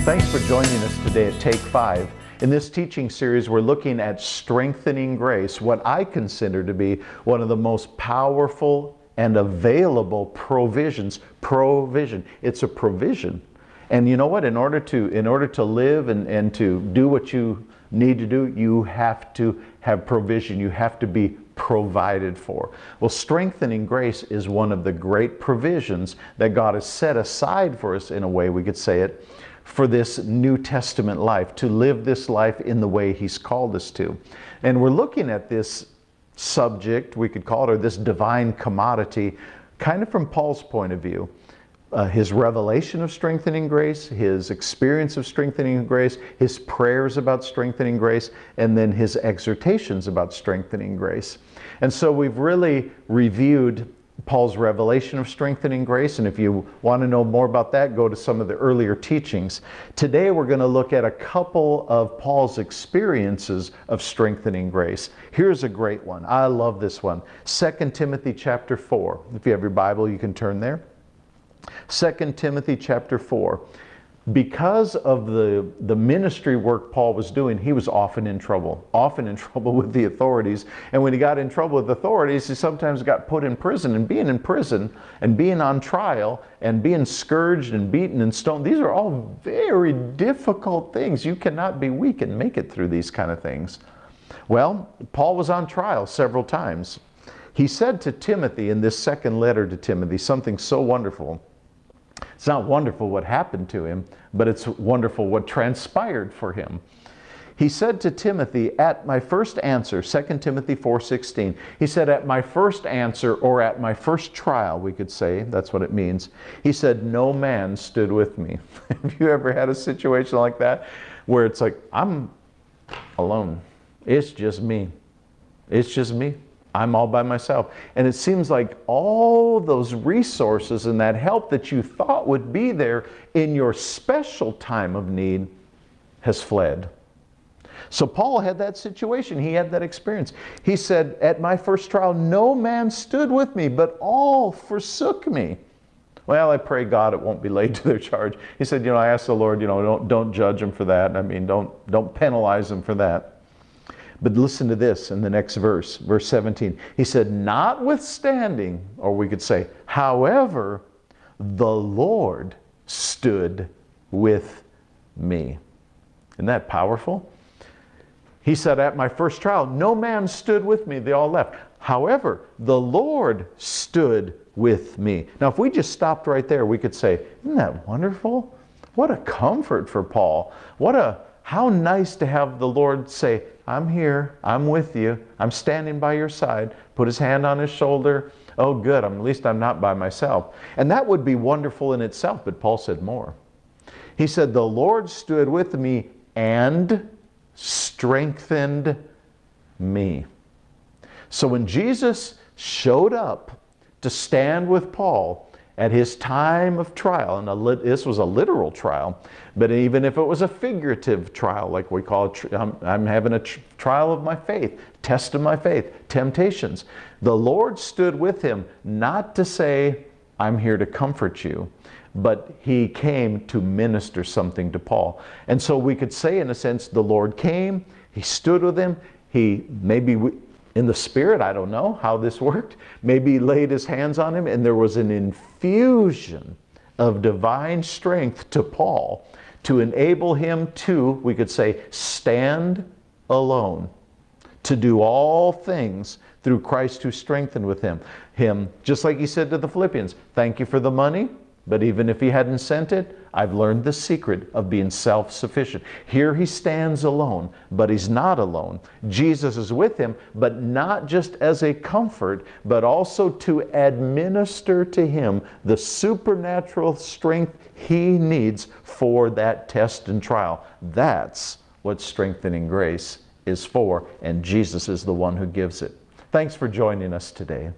Thanks for joining us today at Take 5. In this teaching series, we're looking at strengthening grace, what I consider to be one of the most powerful and available provisions. Provision. It's a provision. And you know what? In order to live and to do what you need to do, you have to have provision. You have to be provided for. Well, strengthening grace is one of the great provisions that God has set aside for us, in a way we could say it, for this New Testament life, to live this life in the way He's called us to. And we're looking at this subject, we could call it, or this divine commodity, kind of from Paul's point of view. His revelation of strengthening grace, his experience of strengthening grace, his prayers about strengthening grace, and then his exhortations about strengthening grace. And so we've really reviewed Paul's revelation of strengthening grace, and if you want to know more about that, go to some of the earlier teachings. Today we're going to look at a couple of Paul's experiences of strengthening grace. Here's a great one. I love this one. 2 Timothy chapter 4. If you have your Bible, you can turn there. 2 Timothy chapter 4. Because of the ministry work Paul was doing, he was often in trouble with the authorities. And when he got in trouble with authorities, he sometimes got put in prison. And being in prison and being on trial and being scourged and beaten and stoned, these are all very difficult things. You cannot be weak and make it through these kind of things. Well, Paul was on trial several times. He said to Timothy in this second letter to Timothy something so wonderful. It's not wonderful what happened to him, but it's wonderful what transpired for him. He said to Timothy, at my first answer, 2 Timothy 4:16, he said, at my first answer, or at my first trial, we could say, that's what it means, he said, no man stood with me. Have you ever had a situation like that, where it's like, I'm alone. It's just me. It's just me. I'm all by myself. And it seems like all those resources and that help that you thought would be there in your special time of need has fled. So Paul had that situation. He had that experience. He said, at my first trial, no man stood with me, but all forsook me. Well, I pray God it won't be laid to their charge. He said, I asked the Lord, don't judge them for that. I mean, don't penalize them for that. But listen to this in the next verse, verse 17. He said, notwithstanding, or we could say, however, the Lord stood with me. Isn't that powerful? He said, at my first trial, no man stood with me. They all left. However, the Lord stood with me. Now, if we just stopped right there, we could say, isn't that wonderful? What a comfort for Paul. How nice to have the Lord say, I'm here, I'm with you, I'm standing by your side, put his hand on his shoulder. Oh good, at least I'm not by myself. And that would be wonderful in itself, but Paul said more. He said, the Lord stood with me and strengthened me. So when Jesus showed up to stand with Paul at his time of trial, and this was a literal trial, but even if it was a figurative trial, like we call it, I'm having a trial of my faith, test of my faith, temptations. The Lord stood with him, not to say, I'm here to comfort you, but he came to minister something to Paul. And so we could say, in a sense, the Lord came, he stood with him, in the Spirit, I don't know how this worked. Maybe he laid his hands on him and there was an infusion of divine strength to Paul to enable him to, we could say, stand alone, to do all things through Christ who strengthened with him. Just like he said to the Philippians, thank you for the money, but even if he hadn't sent it, I've learned the secret of being self-sufficient. Here he stands alone, but he's not alone. Jesus is with him, but not just as a comfort, but also to administer to him the supernatural strength he needs for that test and trial. That's what strengthening grace is for, and Jesus is the one who gives it. Thanks for joining us today.